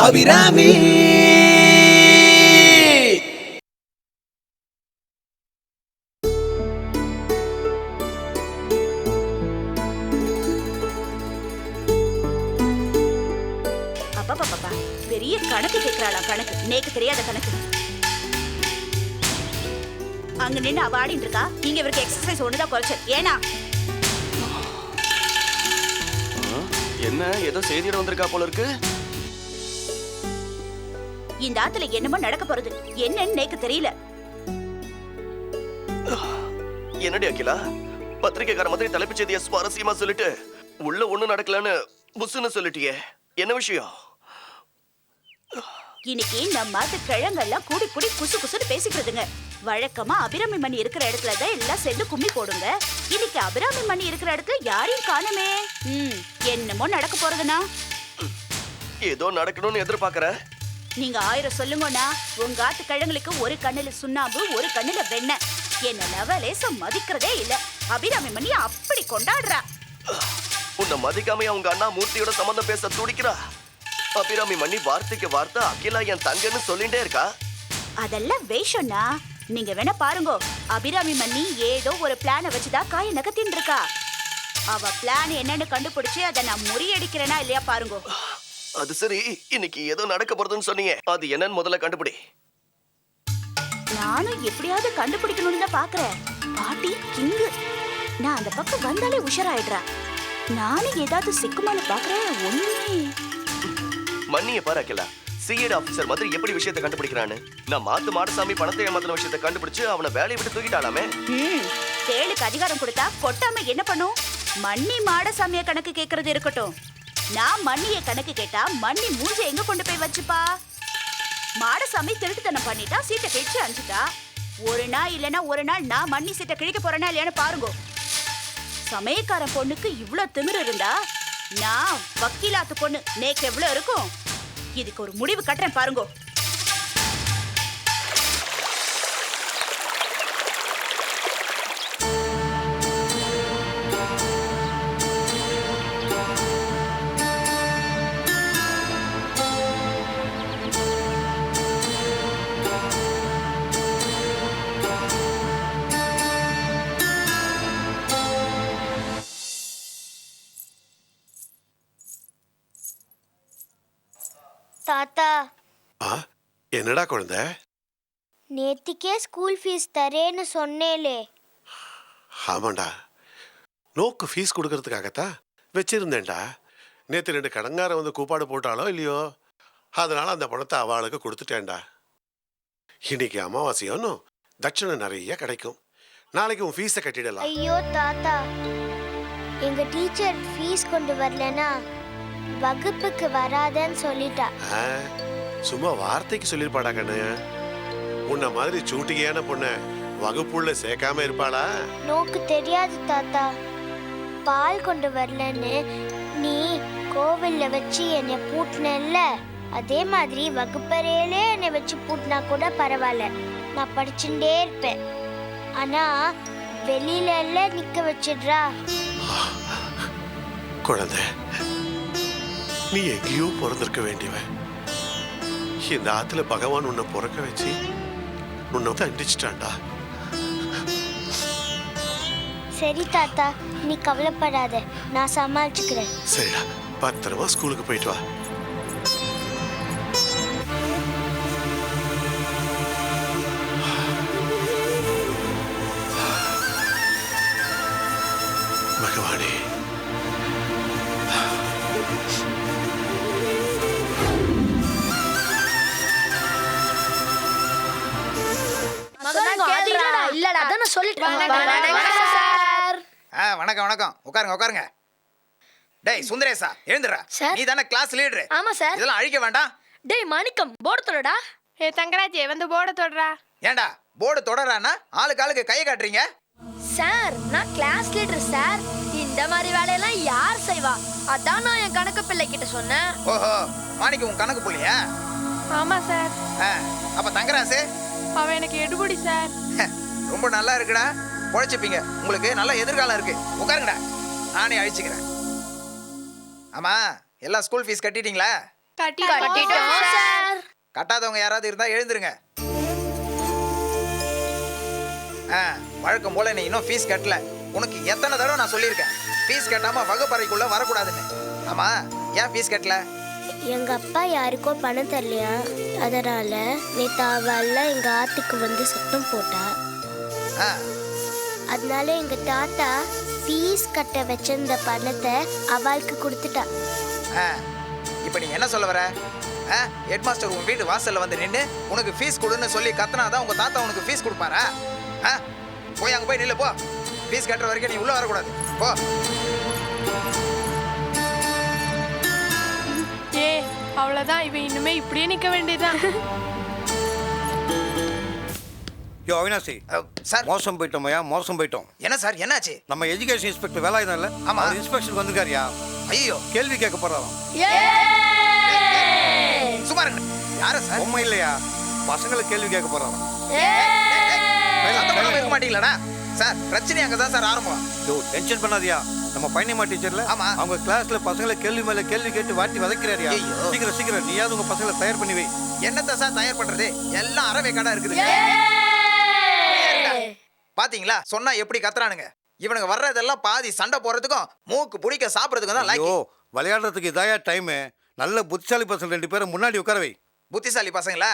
அபிராமி. அப்பா பெரிய கணக்கு கேட்கிறாளா? கணக்கு நேக்கு தெரியாத கணக்கு. அங்க நின்று அவ ஆடிட்டு இருக்கா. இங்க இவருக்கு எக்ஸசைஸ் ஒண்ணுதான் குறைச்சு. ஏனா என்ன ஏதோ செய்தியோட வந்திருக்கா போல இருக்கு. இந்த ஆத்துல என்னமோ நடக்க போறது. என்னன்னு நேக்கு தெரியல. என்னடி அகிலா, பத்திரிக்கைக்கார மாதிரி தலைப்புச் செய்தியை சுவாரஸ்யமா சொல்லிட்டு உள்ள ஒண்ணும் நடக்கலன்னு புசுன்னு சொல்லிட்டியே, என்ன விஷயம்? இன்னைக்கு நம்ம கிழங்கெல்லாம் கூடி கூடி குசு குசுன்னு பேசிக்கிறதுங்க. வழக்கமா அபிராமி மணி இருக்கிற இடத்துலதான் எல்லாம் சேர்ந்து கும்மி போடுங்க. இன்னைக்கு அபிராமி மணி இருக்கிற இடத்துல யாரையும் காணுமே. என்னமோ நடக்க போறதுனா ஏதோ நடக்கணும்னு எதிர்பார்க்கற. நீங்க 1000 சொல்லுங்கண்ணா. உங்க ஆத்து கிழங்குகளுக்கு ஒரு கண்ணுல சுண்ணாம்பு, ஒரு கண்ணுல வெண்ணெய். என்ன லவலேச மதிக்கிறதே இல்ல. அபிராமி மணி அப்படி கொண்டாடுறா. உன்னை மதிக்காம உங்க அண்ணா மூர்த்தியோட சம்பந்தம் பேச துடிக்கிறா. அபிராமி மணி வார்த்தைக்கு வார்த்தை அகிலா என் தங்கன்னு சொல்லிட்டே இருக்கா. அதெல்லாம் வேஷம்னா. நீங்க வேணா பாருங்க. அபிராமி மணி ஏதோ ஒரு பிளான வச்சுதான் காய நகத்தின்னு இருக்கா. அவ பிளான் என்னன்னு கண்டுபிடிச்சு அதை நான் முறியடிக்கிறேனா இல்லையா பாருங்க. அது சரி, இன்னைக்கு ஏதோ நடக்க போறதுன்னு சொன்னீங்க, அது என்னன்னு முதல்ல கண்டுபிடி. நானும் எப்படியாவது கண்டுபிடிக்கணும்னு தான் பாக்குறேன். பாட்டி கிங்கு நான் அந்த பக்கம் வந்தாலே உஷாராயிடுறா. நானும் ஏதாவது சிக்குமானு பாக்குறேன். ஒண்ணுமே. மண்ணிய பாரு அகிலா, சிஐடி ஆபீசர் மாதிரி எப்படி விஷயத்தை கண்டுபிடிக்கிறான்னு. நான் மாத்து மாடசாமி பணத்தை ஏமாத்தின விஷயத்தை கண்டுபிடிச்சு அவனை வேலையை விட்டு தூக்கிட்டாலாமே. தேளுக்கு அதிகாரம் கொடுத்தா கொட்டாம என்ன பண்ணும்? மண்ணி மாடசாமிய கணக்கு கேக்குறது இருக்கட்டும். நான் மண்ணிய கணக்கு கேட்டா மண்ணி மூஞ்ச எங்க கொண்டு போய் வச்சுப்பா? மாடசாமி திருட்டுத்தனம் பண்ணிட்டா, சீட்டை கிழிச்சு அஞ்சுட்டா. ஒரு நாள் இல்லைன்னா ஒரு நாள் நான் மண்ணி சீட்டை கிழிக்க போறேன்னா இல்லையான்னு பாருங்க. சமயக்கார பொண்ணுக்கு இவ்வளவு திமிரு இருந்தா நான் வக்கீலாத்து பொண்ணு நேக்கு எவ்வளவு இருக்கும்? இதுக்கு ஒரு முடிவு கட்டுறேன் பாருங்க. தாத்தா, என்னடா குழந்தை? நேத்திக்கே ஸ்கூல் ஃபீஸ் தரேன்னு சொன்னேலே. ஆமாண்டா, நோக்கு ஃபீஸ் கொடுக்கறதுக்காகத்தான் வச்சிருந்தேன்டா. நேற்று 2 கடங்கார வந்து கூப்பாடு போட்டாலோ இல்லையோ, அதனால அந்த பணத்தை அவளுக்கு கொடுத்துட்டேன்டா. இன்னைக்கு அமாவாசையோன்னு தட்சணை நிறைய கிடைக்கும். நாளைக்கு உன் ஃபீஸை கட்டிடலாம். ஐயோ தாத்தா, எங்க டீச்சர் ஃபீஸ் கொண்டு வரலனா வகுப்புக்கு வராதன்னு சொல்லிட்டா. சும்மா வார்த்தைக்கு சொல்லிருப்பாடா கண்ணு. உன்ன மாதிரி சூட்டிகையான பொண்ண வகுப்புள்ள சேர்க்காம இருப்பாளா? நோக்கு தெரியாது தாத்தா. பால் கொண்டு வரலன்னு நீ கோவில்ல வச்சு என்னை பூட்டினல்ல, அதே மாதிரி வகுப்பறையிலே என்னை வச்சு பூட்டினா கூட பரவாயில்ல, நான் படிச்சுட்டே இருப்பேன். ஆனா வெளியில எல்லாம் நிக்க வச்சிடுறா. குழந்தை, நீ எங்கேயோ பிறந்திருக்க வேண்டியவன். இந்த ஆத்துல பகவான் உன்னை பிறக்க வச்சு உன்னை தண்டிச்சிட்டான்டா. சரி தாத்தா, நீ கவலைப்படாத, நான் சமாளிச்சுக்கிறேன். சரிடா, பத்திரமா ஸ்கூலுக்கு போயிட்டு வா. பகவானே, வணக்கம் வணக்கம், உட்காருங்க உட்காருங்க. டேய் சுந்தரேசா, எழுந்துடா. நீ தானே கிளாஸ் லீடர். ஆமா சார். இதெல்லாம் அழிக்க வேண்டாம். டேய் மாணிக்கம், போர்டு தொடடா. தங்கராஜ் வந்து போர்டு தொடறா. ஏண்டா போர்டு தொடறானா ஆளுக்கு ஆளுக்கு கையை காட்டுறீங்க? சார், நான் கிளாஸ் லீடர் சார். இந்த மாதிரி வேலையெல்லாம் யார் செய்வா? அதான் நான் என் கணக்கு பிள்ளை கிட்ட சொன்னேன். ஓஹோ, மாணிக்கு உன் கணக்கு புள்ளியா? ஆமா சார். அப்ப தங்கராசு? அவன் எனக்கு எடுபடி சார். ரொம்ப நல்லா இருக்குடா, பொழைச்சிப்பீங்க. உங்களுக்கு நல்ல எதிர்காலம் இருக்கு. உட்காருங்கடா, நானே அழிச்சுக்கிறேன். ஆமா, எல்லாம் ஸ்கூல் ஃபீஸ் கட்டிட்டீங்களா? கட்டிட்டோம் சார். கட்டாதவங்க யாராவது இருந்தா எழுந்துருங்க. வழக்கம் போல நீ இன்னும் ஃபீஸ் கட்டல. உனக்கு எத்தனை தடவை நான் சொல்லியிருக்கேன் ஃபீஸ் கட்டாம வகுப்பறைக்குள்ள வரக்கூடாதுன்னு. ஆமா, ஏன் ஃபீஸ் கட்டல? எங்க அப்பா யாருக்கோ பணம் தரலையா, அதனால நேத்து அவள்ல எங்க ஆத்துக்கு வந்து சத்தம் போட்டா. ஆ, அதனால எங்க தாத்தா ஃபீஸ் கட்ட வச்சிருந்த பணத்தை அவளுக்கு கொடுத்துட்டா. இப்போ நீ என்ன சொல்ல வர? ஹெட் மாஸ்டர் உன் வீட்டு வாசல்ல வந்து நின்று உனக்கு ஃபீஸ் கொடுன்னு சொல்லி கத்துனாதான் உங்க தாத்தா உனக்கு ஃபீஸ் கொடுப்பாரா? போய் அங்க போய் நில்லு போ. ஃபீஸ் கட்டுற வரைக்கும் நீ உள்ள வரக்கூடாது. போ. அவ்வளவுதான், இவன் இனிமே இப்படியே நிக்க வேண்டியதுதான். யோ அவினாசி, சார். மோசம் போயிட்டோமையா, மோசம் போயிட்டோம். என்ன சார், என்னாச்சு? நம்ம எஜுகேஷன் இன்ஸ்பெக்டர் வேலாயுதம் இல்ல? ஆமா. அவர் இன்ஸ்பெக்ஷனுக்கு வந்திருக்காருயா. ஐயோ, கேள்வி கேட்க போறாராம். சும்மா இருங்க. யாரு சார்? உண்மை இல்லையா? பசங்களை கேள்வி கேட்க போறாராம். சத்தமா இருக்க மாட்டீங்களாடா? சார், பிரச்சனை அங்கதான் சார் ஆரம்பம். யோ டென்ஷன் பண்ணாதியா. நம்ம பையனியம்மா டீச்சர்ல ஆமா. அவங்க கிளாஸ்ல பசங்களை கேள்வி மேல கேள்வி கேட்டு வாட்டி வதைக்கிறாரியா. ஐயோ. சீக்கிரம் சீக்கிரம் நீயாவது உங்க பசங்களை தயார் பண்ணி வை. என்னத்த சார் தயார் பண்றது? எல்லாம் அறவே கடை இருக்குது. பாத்தீங்களா, சொன்னா எப்படி கத்துறானுங்க. இவனுங்க வர்றதெல்லாம் பாதி சண்டை போறதுக்கும் மூக்கு பிடிக்க சாப்பிடறதுக்கும் தான் ஐயோ, லாய்க்கு. விளையாடுறதுக்கு இதாயா டைம். நல்ல புத்திசாலி பசங்க 2 பேரை முன்னாடி உட்கார வை. புத்திசாலி பசங்களா?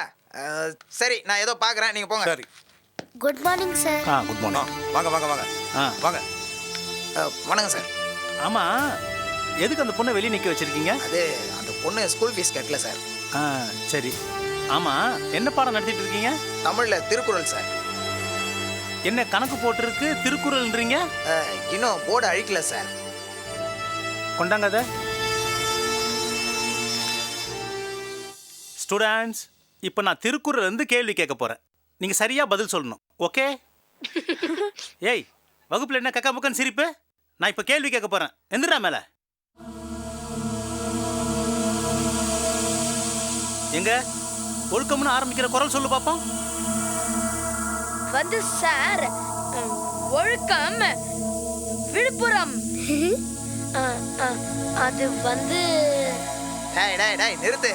சரி, நான் ஏதோ பாக்குறேன், நீங்க போங்க. சரி. Good morning sir. Good morning. வாங்க வாங்க வாங்க வாங்க. வணக்கம் சார். ஆமா, எதுக்கு அந்த பொண்ணை வெளியே நிக்க வச்சிருக்கீங்க? அது அந்த பொண்ணு ஸ்கூல் ஃபீஸ் கட்டல சார். சரி. ஆமா, என்ன பாடம் நடத்திட்டு இருக்கீங்க? தமிழ்ல திருக்குறள் சார். என்ன கணக்கு போட்டிருக்கு திருக்குறள்ன்றீங்க? இன்னும் போர்டு அழிக்கல சார். கொண்டாங்க அத. ஸ்டூடெண்ட்ஸ், இப்போ நான் திருக்குறள் இருந்து கேள்வி கேட்க போறேன். நீங்க சரியா பதில் சொல்லணும். ஓகே? ஏய், வகுப்புல என்ன கக்கா முக்கன் சிரிப்பு? நான் இப்போ கேள்வி கேட்க போறேன். எந்திரா மேல. எங்க ஒழுக்கம்னு ஆரம்பிக்கிற குரல் சொல்லு பாப்போம். வந்து சார், ஒழுக்கம் விழுப்புரம். அது வந்து டேய் டேய் டேய் நிறுத்து.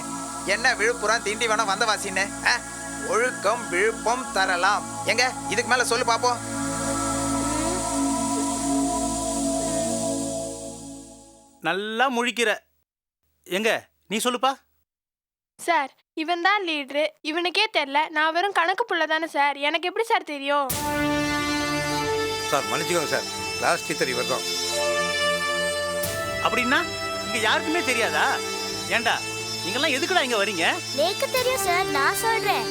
என்ன விழுப்புரம் திண்டிவனம் வந்தவாசின்னு? ஒழுக்கம் விழுப்பம் தரலாம். எங்க இதுக்கு மேல சொல்லு பாப்போம். நல்லா முழிக்கிற. எங்க நீ சொல்லுப்பா. சார், இவன் தான் லீடரு. இவனுக்கே தெரியல. நான் வெறும் கணக்கு புள்ள தானே சார். எனக்கு எப்படி சார் தெரியும்? சார் மன்னிச்சுக்கோங்க சார், கிளாஸ் டீச்சர் இவர் தான். அப்படின்னா இங்க யாருக்குமே தெரியாதா? ஏண்டா நீங்கெல்லாம் எதுக்குடா இங்க வரீங்க? எனக்கு தெரியும் சார், நான் சொல்றேன்.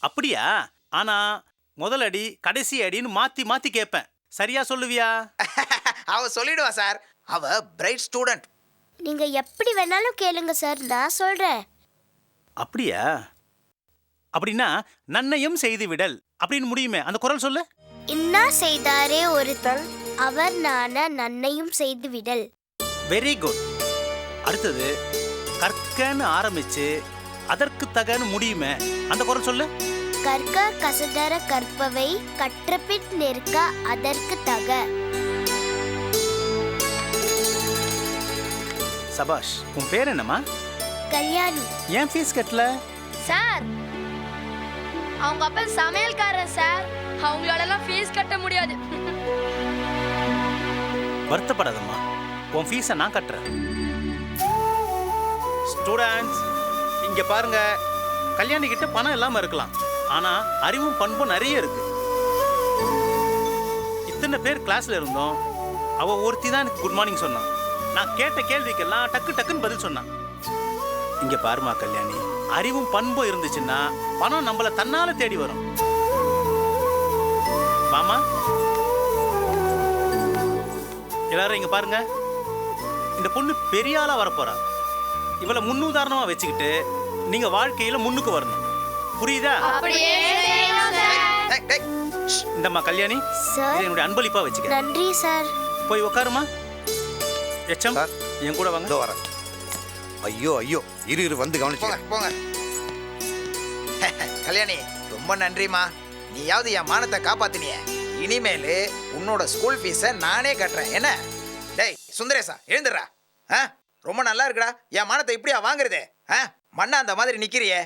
அப்படியா? ஆனா முதல் அடி கடைசி அடின்னு மாத்தி மாத்தி கேட்பேன். சரியா சொல்லுவியா? அவ சொல்லிடுவா சார். அவ பிரைட் ஸ்டூடெண்ட். நீங்க எப்படி வேணாலும் கேளுங்க சார், நான் சொல்றேன். அப்படியா? அப்படின்னா நன்னையும் செய்து விடல் அப்படின்னு முடியுமே, அந்த குரல் சொல்லு. இன்னா செய்தாரே ஒருத்தல் அவர் நான நன்னையும் செய்து விடல். Very good. அடுத்தது கற்கன்னு ஆரம்பிச்சு அதற்கு தகன்னு முடியுமே, அந்த குரல் சொல்லு. கற்க கசதர கற்பவை கற்றபின் நிற்க அதற்கு தக. சபாஷ். உன் பேர் என்னம்மா? கல்யாணி. ஏன் ஃபீஸ் கட்டல? சார், அவங்க அப்பா சமையல்காரன் சார். அவங்களாலலாம் ஃபீஸ் கட்ட முடியாது. வருத்தப்படாதம்மா, உன் ஃபீஸை நான் கட்டுறேன். ஸ்டூடெண்ட்ஸ், இங்க பாருங்க. கல்யாணி கிட்ட பணம் இல்லாம இருக்கலாம், ஆனா அறிவும் பண்பும் நிறைய இருக்கு. இத்தனை பேர் கிளாஸ்ல இருந்தோம், அவ ஒருத்தி தான் எனக்கு குட் மார்னிங் சொன்னான். நான் கேட்ட கேள்விக்கெல்லாம் டக்கு டக்குன்னு பதில் சொன்னான். இங்க பாருமா கல்யாணி, அறிவும் பண்பும் இருந்துச்சுன்னா பணம் நம்மள தன்னால தேடி வரும். மாமா, எல்லாரும் இங்க பாருங்க. இந்த பொண்ணு பெரிய ஆளா வரப்போறா. இவளை முன்னுதாரணமா வச்சுக்கிட்டு நீங்க வாழ்க்கையில முன்னுக்கு வரணும். புரியுதா? இந்தம்மா கல்யாணி, சார், இதை என்னுடைய அன்பளிப்பா வச்சுக்க. நன்றி சார். போய் உட்காருமா. எச்சம், சார், என் கூட வாங்க. இதோ வரேன். ஐயோ ஐயோ, இரு வந்து போங்க கவனிச்சுக்க. போங்க. கல்யாணி, ரொம்ப நன்றிமா. நீயாவது என் மானத்தை காப்பாத்தினிய. இனிமேலு உன்னோட ஸ்கூல் ஃபீஸை நானே கட்டுறேன். என்ன? டேய் சுந்தரேசா, எழுந்துடுறா. ரொம்ப நல்லா இருக்குடா. என் மானத்தை இப்படியா வாங்குறது? மண்ணா அந்த மாதிரி நிக்கிறியே.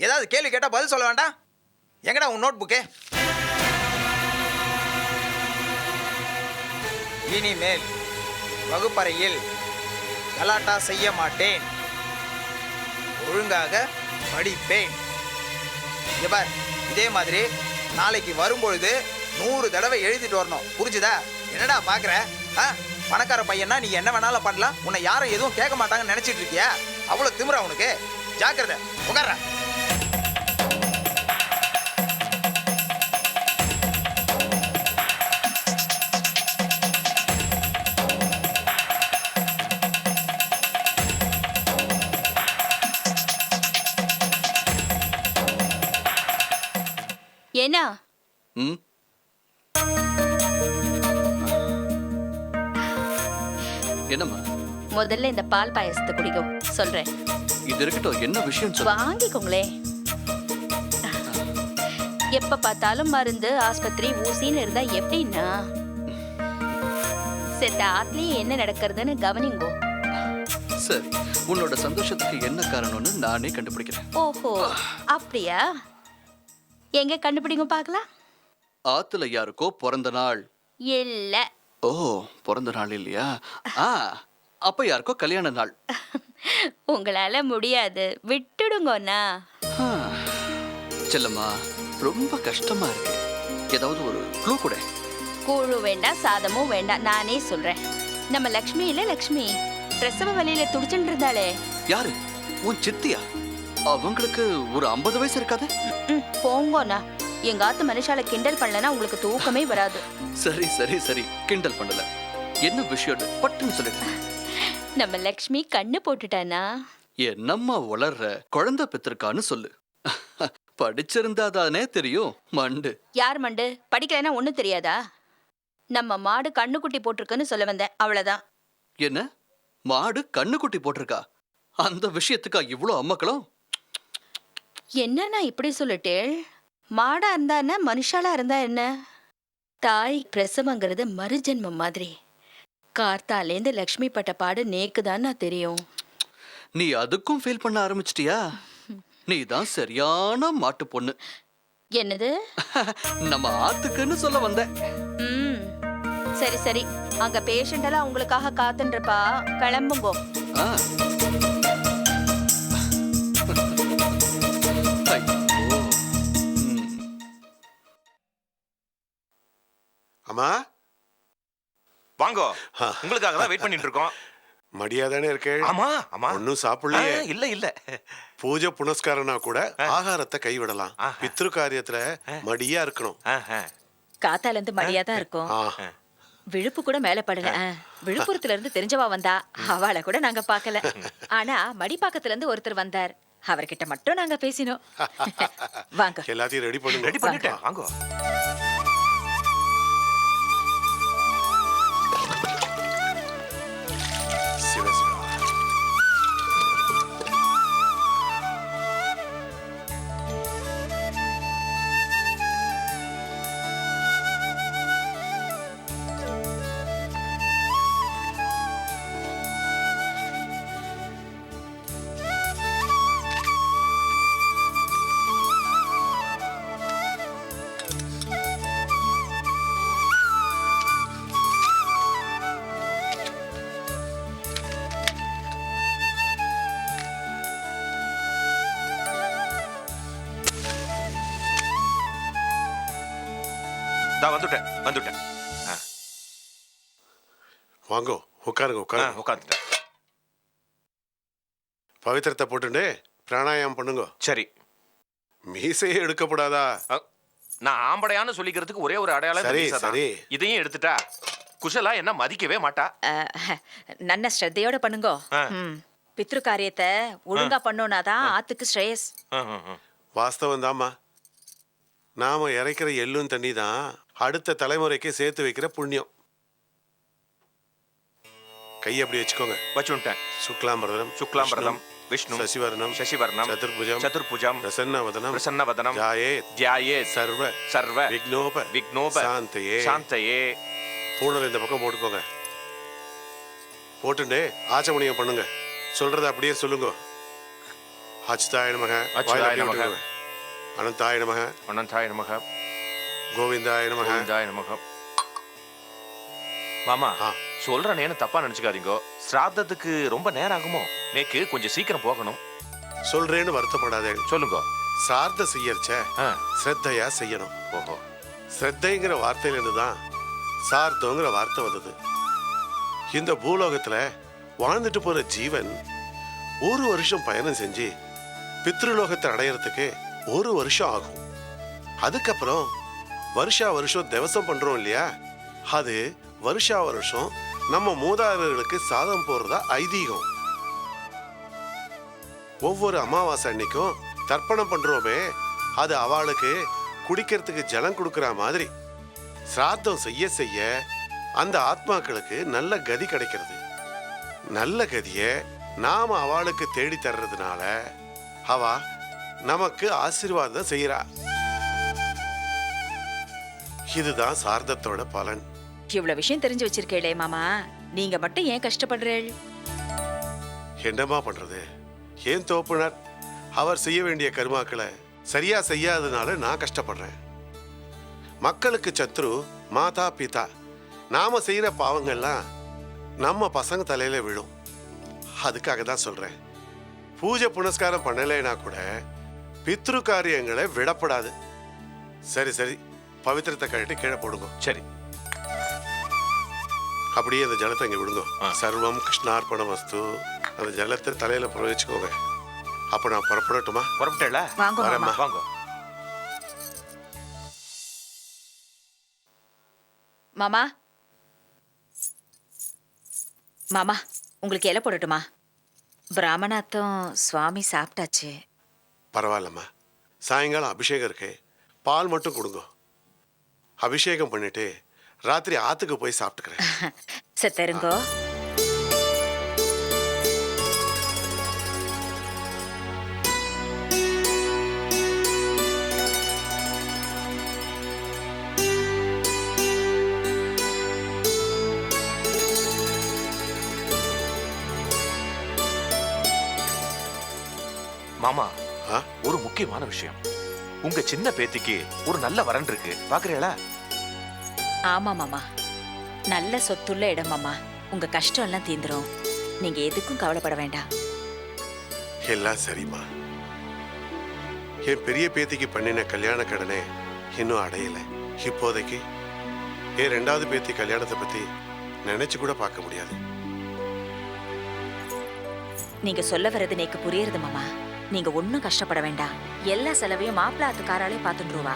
ஏதாவது கேள்வி கேட்டா பதில் சொல்ல வேண்டாம். எங்கடா உன் நோட் புக்கு? இனிமேல் வகுப்பறையில் கலாட்டா செய்ய மாட்டேன். ஒழுங்காக படிப்பேன். இங்க பார், இதே மாதிரி நாளைக்கு வரும்பொழுது 100 தடவை எழுதிட்டு வரணும். புரிஞ்சுதா? என்னடா பாக்குற? பணக்கார பையனா நீ என்ன வேணாலும் பண்ணலாம். உன்னை யாரும் எதுவும் கேட்க மாட்டாங்கன்னு நினைச்சிட்டு இருக்கியா? அவ்வளவு திமிரா உனக்கு? ஜாக்கிரதை, உட்கார்ற. ஏன்னா ம் என்னம்மா? முதல்ல இந்த பால் பாயசத்தை குடிக்கும் சொல்றேன். இது இருக்கட்டும், என்ன விஷயம் சொல்லு. வாங்கிக்கோங்களே. எப்ப பார்த்தாலும் மருந்து, ஆஸ்பத்திரி, ஊசின்னு இருந்தா எப்படின்னா? செத்த ஆத்லயே என்ன நடக்கிறதுன்னு கவனிங்கோ. சரி, உன்னோட சந்தோஷத்துக்கு என்ன காரணம்னு நானே கண்டுபிடிக்கிறேன். ஓஹோ, அப்படியா? எங்க கண்டுபிடிங்க பார்க்கலாம். ஆத்துல யாருக்கோ பிறந்த நாள் இல்ல. ஓ, பிறந்த நாள் இல்லையா? அப்ப யாருக்கோ கல்யாண நாள். உங்களால முடியாது, விட்டுடுங்கண்ணா. செல்லம்மா, ரொம்ப கஷ்டமா இருக்கு. ஏதாவது ஒரு க்ளூ கூட. கூழு வேண்டாம், சாதமும் வேண்டாம், நானே சொல்றேன். நம்ம லக்ஷ்மி இல்ல, லக்ஷ்மி பிரசவ வலியில துடிச்சுட்டு இருந்தாளே. யாரு? உன் சித்தியா? அவங்களுக்கு ஒரு 50 வயசு இருக்காது? போங்கண்ணா, எங்க ஆத்து மனுஷால கிண்டல் பண்ணலன்னா உங்களுக்கு தூக்கமே வராது. சரி சரி சரி, கிண்டல் பண்ணல. என்ன விஷயம் பட்டுன்னு சொல்லிடு. நம்ம லக்ஷ்மி கண்ணு போட்டுட்டானா? என்னம்மா வளர்ற? குழந்தை பெற்றிருக்கான்னு சொல்லு. படிச்சிருந்தா தானே தெரியும். மண்டு. யார் மண்டு? படிக்கலைன்னா ஒண்ணும் தெரியாதா? நம்ம மாடு கண்ணுக்குட்டி போட்டிருக்குன்னு சொல்ல வந்தேன், அவ்வளவுதான். என்ன? மாடு கண்ணுக்குட்டி போட்டிருக்கா? அந்த விஷயத்துக்கா இவ்வளோ அம்மக்களும்? என்னன்னா இப்படி சொல்லிட்டேள்? மாடா இருந்தா என்ன, மனுஷாலா இருந்தா என்ன? தாய் பிரசவங்கிறது மறுஜென்மம் மாதிரி. கார்த்தாலேந்து லக்ஷ்மி பட்ட பாடு நேக்குதான் நான் தெரியும். நீ அதுக்கும் ஃபீல் பண்ண ஆரம்பிச்சிட்டியா? நீ தான் சரியான மாட்டு பொண்ணு. என்னது? நம்ம ஆத்துக்குன்னு சொல்ல வந்தேன். சரி சரி, அங்க பேஷண்ட் எல்லாம் உங்களுக்காக காத்துன்றப்பா, கிளம்புங்கோ. அம்மா வாங்கோ, உங்களுக்காக தான் வெயிட் பண்ணிட்டு இருக்கோம். மடியாதானே இருக்கே? ஆமா ஆமா. ஒன்னும் சாப்பிடலையே? இல்ல இல்ல. பூஜை புனஸ்காரனா கூட ஆகாரத்தை கைவிடலாம். பித்ரு காரியத்துல மடியா இருக்கணும். காத்தால இருந்து மடியா தான் இருக்கும். விழுப்பு கூட மேல படல. விழுப்புரத்துல இருந்து தெரிஞ்சவா வந்தா, அவளை கூட நாங்க பாக்கல. ஆனா மடிப்பாக்கத்துல இருந்து ஒருத்தர் வந்தார், அவர்கிட்ட மட்டும் நாங்க பேசினோம். வாங்க, எல்லாத்தையும் ரெடி பண்ணுங்க. ரெடி பண்ணிட்டேன், வாங்க. சிவ சிவா. வந்துட்டேன். வாங்கோ, உட்காருங்க உட்காருங்க. உட்காந்துட்டேன். பவித்திரத்தை போட்டுட்டு பிராணாயாமம் பண்ணுங்க. சரி. மீசையே எடுக்கப்படாதா? நான் ஆம்படையான்னு சொல்லிக்கிறதுக்கு ஒரே ஒரு அடையாளம் சரி மீசை தான். சரி. இதையும் எடுத்துட்டா குஷலா என்ன மதிக்கவே மாட்டா. நன்ன ஸ்ரத்தையோட பண்ணுங்க. பித்ரு காரியத்தை ஒழுங்கா பண்ணோனாதான் ஆத்துக்கு ஸ்ரேயஸ். வாஸ்தவம் தாம்மா. நாம இறைக்கிற எள்ளும் தண்ணி தான் அடுத்த தலைமுறைக்கு சேர்த்து வைக்கிற புண்ணியம். கையை அப்படி வச்சுக்கோங்க. வச்சுட்டேன். சுக்லாம்பரதனம் சுக்லாம்பரதம் விஷ்ணு சசிவர்ணம் சசிவர்ணம் சதுர்புஜம் பிரசன்னவதனம் பிரசன்னவதனம் ஜாயேத் சர்வ விக்னோப சாந்தயே பூணல் இந்த பக்கம் போட்டுக்கோங்க. போட்டுண்டே ஆச்சமணியம் பண்ணுங்க. சொல்றத அப்படியே சொல்லுங்க. அச்சுதாய நமக, அச்சுதாய நமக. அனந்தாய நமக, அனந்தாய நமக, கோவிந்தாய நமக. கோவிந்தாய நமக. மாமா ஆ. சொல்றேன்னு தப்பா நினைச்சுக்காதீங்க. சிராத்தத்துக்கு ரொம்ப நேரம் ஆகுமோ? நேக்கு கொஞ்சம் சீக்கிரம் போகணும். சொல்றேன்னு வருத்தப்படாதே. சொல்லுங்க. சார்த்த செய்யறச்ச ஆ. ஸ்ரத்தையா செய்யணும். ஓஹோ. ஸ்ரத்தைங்கிற வார்த்தையிலிருந்து தான் சார்த்தங்கிற வார்த்தை வந்தது. இந்த பூலோகத்துல வாழ்ந்துட்டு போற ஜீவன் 1 வருஷம் பயணம் செஞ்சு பித்ருலோகத்தை அடையறதுக்கு 1 வருஷம் ஆகும். அதுக்கப்புறம் வருஷா வருஷம் திவசம் பண்றோம் இல்லையா, அது வருஷா வருஷம் நம்ம மூதாதையர்களுக்கு சாதம் போடுறதா ஐதீகம். ஒவ்வொரு அமாவாசை அன்னைக்கும் தர்ப்பணம் பண்றோமே, அது அவளுக்கு குடிக்கிறதுக்கு ஜலம் கொடுக்கிற மாதிரி. சிராத்தம் செய்ய செய்ய அந்த ஆத்மாக்களுக்கு நல்ல கதி கிடைக்கிறது. நல்ல கதியை நாம அவளுக்கு தேடி தர்றதுனால அவ நமக்கு ஆசீர்வாதம் செய்யறா. இதுதான் சார்த்தத்தோட பலன். இவ்வளவு விஷயம் தெரிஞ்சு வச்சிருக்கேளே மாமா, நீங்க மட்டும் ஏன் கஷ்டப்படுறேள்? என்னமா பண்றது? ஏன் தோப்புனர் அவர் செய்ய வேண்டிய கர்மாக்களை சரியா செய்யாததுனால நான் கஷ்டப்படுறேன். மக்களுக்கு சத்ரு மாதா பிதா. நாம செய்யற பாவங்கள்லாம் நம்ம பசங்க தலையில விழும். அதுக்காக தான் சொல்றேன், பூஜை புனஸ்காரம் பண்ணலைன்னா கூட பித்ரு காரியங்களை விடப்படாது. சரி சரி, பவித்திரத்தை கழட்டி கீழே போடுங்க. சரி. அப்படியே அந்த ஜலத்தை இங்க விடுங்க. ஆ. சர்வம் கிருஷ்ணார்ப்பணம் வஸ்து. அந்த ஜலத்தை தலையில பிரயோகிச்சுக்கோங்க. அப்ப நான் புறப்படட்டுமா? புறப்பட்டேல? வாங்க மாமா. வரேம்மா. வாங்க. மாமா மாமா, உங்களுக்கு இலை போடட்டுமா? பிராமணாத்தம் சுவாமி சாப்பிட்டாச்சு. பரவாயில்லம்மா, சாயங்காலம் அபிஷேகம் இருக்கு, பால் மட்டும் கொடுங்க. அபிஷேகம் பண்ணிட்டு ராத்திரி ஆத்துக்கு போய் சாப்பிட்டுக்கிறேன். செத்தருங்கோ. மாமா, ஆ? ஒரு முக்கியமான விஷயம். உங்க சின்ன பேத்திக்கு ஒரு நல்ல வரன் இருக்கு, பாக்குறீங்களா? ஆமா மாமா, நல்ல சொத்துள்ள இடம் மாமா. உங்க கஷ்டம் எல்லாம் தீந்துரும். நீங்க எதுக்கும் கவலைப்பட வேண்டாம். எல்லாம் சரிம்மா. என் பெரிய பேத்திக்கு பண்ணின கல்யாண கடனே இன்னும் அடையல. இப்போதைக்கு என் 2வது பேத்தி கல்யாணத்தை பத்தி நினைச்சு கூட பார்க்க முடியாது. நீங்க சொல்ல வர்றது எனக்கு புரியுறது மாமா. நீங்க ஒன்னும் கஷ்டப்பட வேண்டாம். எல்லா செலவையும் மாப்பிள்ளை ஆத்துக்காராலே பாத்துருவா.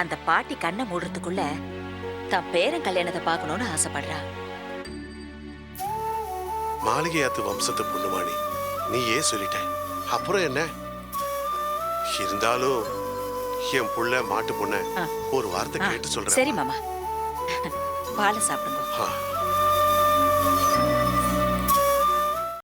அந்த பாட்டி கண்ணை மூடுறதுக்குள்ள தான் பேரன் கல்யாணத்தை பார்க்கணும்னு ஆசைப்படுறா. மாளிகையாத்து வம்சத்து பொண்ணுமானி நீ ஏன் சொல்லிட்ட? அப்புறம் என்ன இருந்தாலும் என் புள்ள மாட்டு பொண்ண ஆ. ஒரு வார்த்தை கேட்டு சொல்றேன். சரி மாமா, பாலை சாப்பிடுங்க. ஆ.